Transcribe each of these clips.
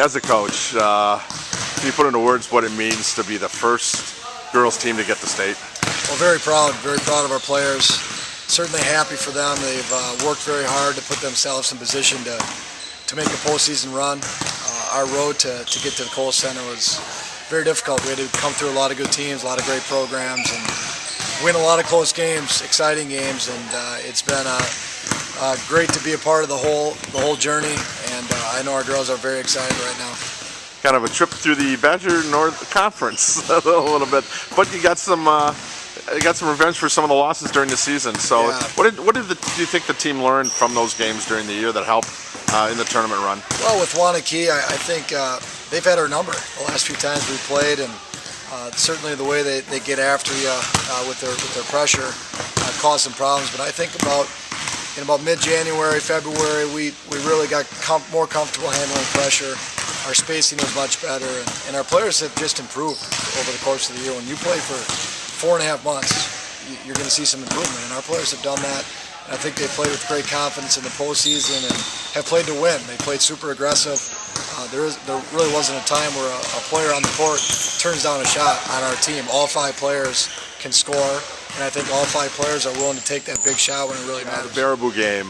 As a coach, can you put into words what it means to be the first girls team to get to state? Well, very proud of our players. Certainly happy for them. They've worked very hard to put themselves in position to make a postseason run. Our road to get to the Kohl Center was very difficult. We had to come through a lot of good teams, a lot of great programs, and win a lot of close games, exciting games, and it's been great to be a part of the whole journey. And I know our girls are very excited right now. Kind of a trip through the Badger North Conference a little bit, but you got some revenge for some of the losses during the season. So, yeah. What do you think the team learned from those games during the year that helped in the tournament run? Well, with Wanakee, I think they've had our number the last few times we played, and certainly the way they get after you with their pressure caused some problems. But I think in about mid-January, February, we really got more comfortable handling pressure. Our spacing was much better, and our players have just improved over the course of the year. When you play for 4.5 months, you're going to see some improvement, and our players have done that. And I think they played with great confidence in the postseason and have played to win. They played super aggressive. There really wasn't a time where a player on the court turns down a shot on our team. All 5 players can score, and I think all 5 players are willing to take that big shot when it really matters. The Baraboo game,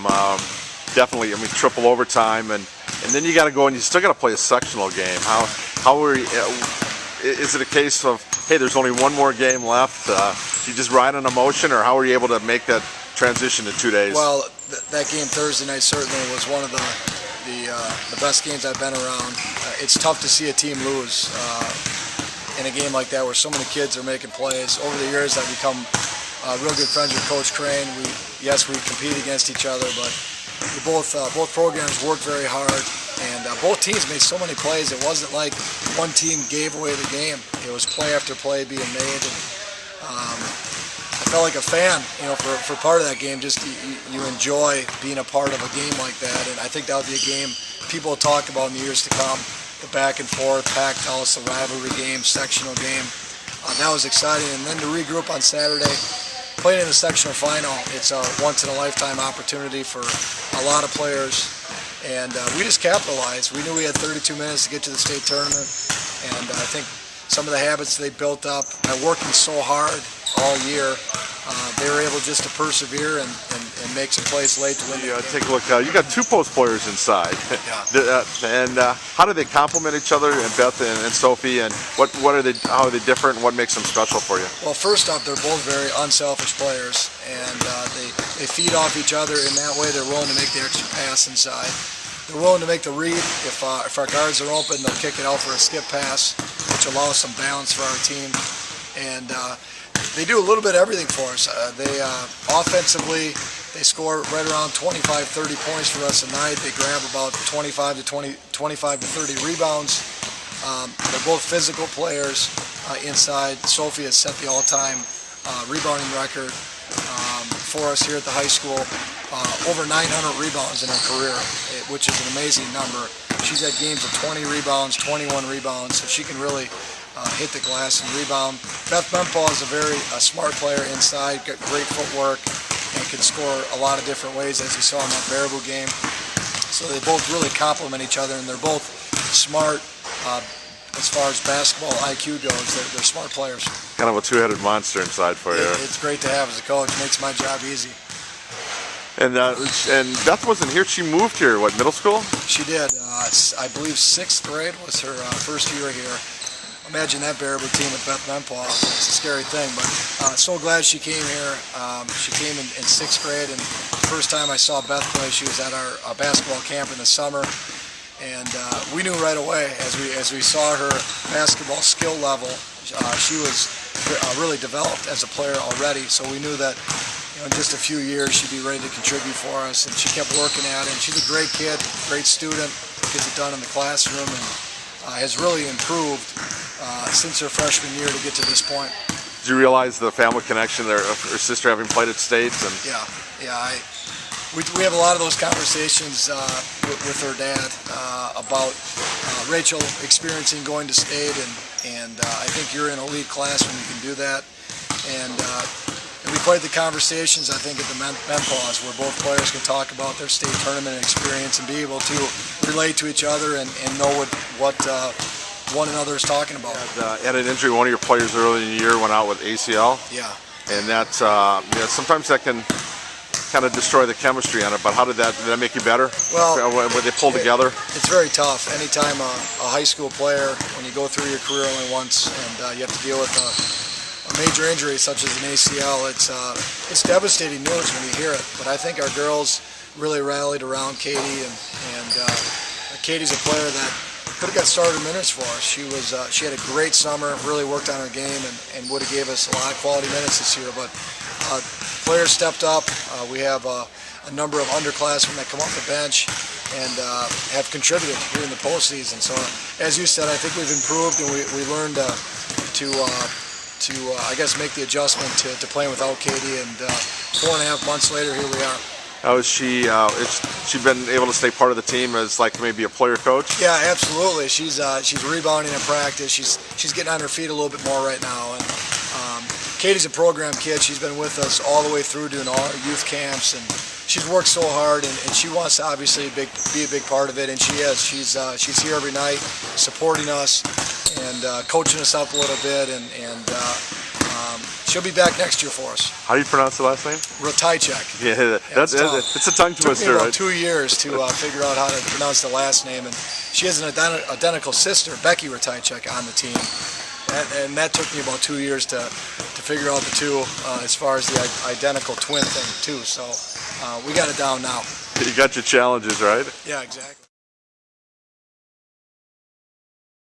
definitely. I mean, triple overtime, and then you got to go and you still got to play a sectional game. How are you, is it a case of, hey, there's only one more game left? You just ride on emotion, or how were you able to make that transition in 2 days? Well, that game Thursday night certainly was one of the best games I've been around. It's tough to see a team lose in a game like that where so many kids are making plays. Over the years, I've become real good friends with Coach Crane. We compete against each other, but both programs worked very hard, and both teams made so many plays. It wasn't like one team gave away the game. It was play after play being made. And, I felt like a fan, for part of that game. Just you enjoy being a part of a game like that, and I think that would be a game people will talk about in the years to come. The back and forth, packed house, the rivalry game, sectional game. That was exciting, and then to regroup on Saturday, playing in the sectional final. It's a once-in-a-lifetime opportunity for a lot of players, and we just capitalized. We knew we had 32 minutes to get to the state tournament, and I think some of the habits they built up by working so hard all year, they were able just to persevere and make some plays late to win. Take a look. You got 2 post players inside. Yeah. And how do they complement each other, and Beth and Sophie, and how are they different, and what makes them special for you? Well, first off, they're both very unselfish players, and they feed off each other. In that way, they're willing to make the extra pass inside. They're willing to make the read. If our guards are open, they'll kick it out for a skip pass, which allows some balance for our team. And they do a little bit of everything for us. Offensively, they score right around 25, 30 points for us a night. They grab about 25 to 30 rebounds. They're both physical players inside. Sophie has set the all-time rebounding record for us here at the high school. Over 900 rebounds in her career, which is an amazing number. She's had games of 20 rebounds, 21 rebounds, so she can really hit the glass and rebound. Beth Mempaw is a very smart player inside, got great footwork, and can score a lot of different ways, as you saw in that Baraboo game. So they both really complement each other, and they're both smart as far as basketball IQ goes. They're smart players. Kind of a 2-headed monster inside for you. It's great to have as a coach. Makes my job easy. And Beth wasn't here. She moved here, middle school? She did. I believe 6th grade was her first year here. Imagine that Baraboo team with Beth Mempaw. It's a scary thing, but so glad she came here. She came in 6th grade, and the first time I saw Beth play, she was at our basketball camp in the summer, and we knew right away as we saw her basketball skill level, she was really developed as a player already. So we knew that in just a few years she'd be ready to contribute for us, and she kept working at it. And she's a great kid, great student, gets it done in the classroom, and has really improved since her freshman year to get to this point. Did you realize the family connection there, her sister having played at States? And Yeah. We have a lot of those conversations with her dad about Rachel experiencing going to state, and I think you're in a elite class when you can do that. And we played the conversations, I think, at the menopause, where both players can talk about their state tournament experience and be able to relate to each other and know what one another is talking about. Had an injury. One of your players early in the year went out with ACL. Yeah. And that sometimes that can kind of destroy the chemistry on it. But did that make you better? Well, when they pulled together. It's very tough. Anytime a high school player, when you go through your career only once, and you have to deal with a major injury such as an ACL, it's devastating news when you hear it. But I think our girls really rallied around Katie, and Katie's a player that could have got starter minutes for us. She had a great summer, really worked on her game, and would have gave us a lot of quality minutes this year. But players stepped up. We have a number of underclassmen that come off the bench and have contributed here in the postseason. So, as you said, I think we've improved, and we learned to I guess make the adjustment to playing without Katie. And 4.5 months later, here we are. How is she? She been able to stay part of the team as like maybe a player coach? Yeah, absolutely. She's rebounding in practice. She's getting on her feet a little bit more right now. And Katie's a program kid. She's been with us all the way through doing all our youth camps, and she's worked so hard. And she wants to obviously be a big part of it, and she is. She's here every night, supporting us and coaching us up a little bit, and she'll be back next year for us. How do you pronounce the last name? Ratajczak. Yeah, it's a tongue twister. It took me about right? 2 years to figure out how to pronounce the last name, and she has an identical sister, Becky Ratajczak, on the team, and that took me about 2 years to figure out the two as far as the identical twin thing too. So we got it down now. You got your challenges, right? Yeah, exactly.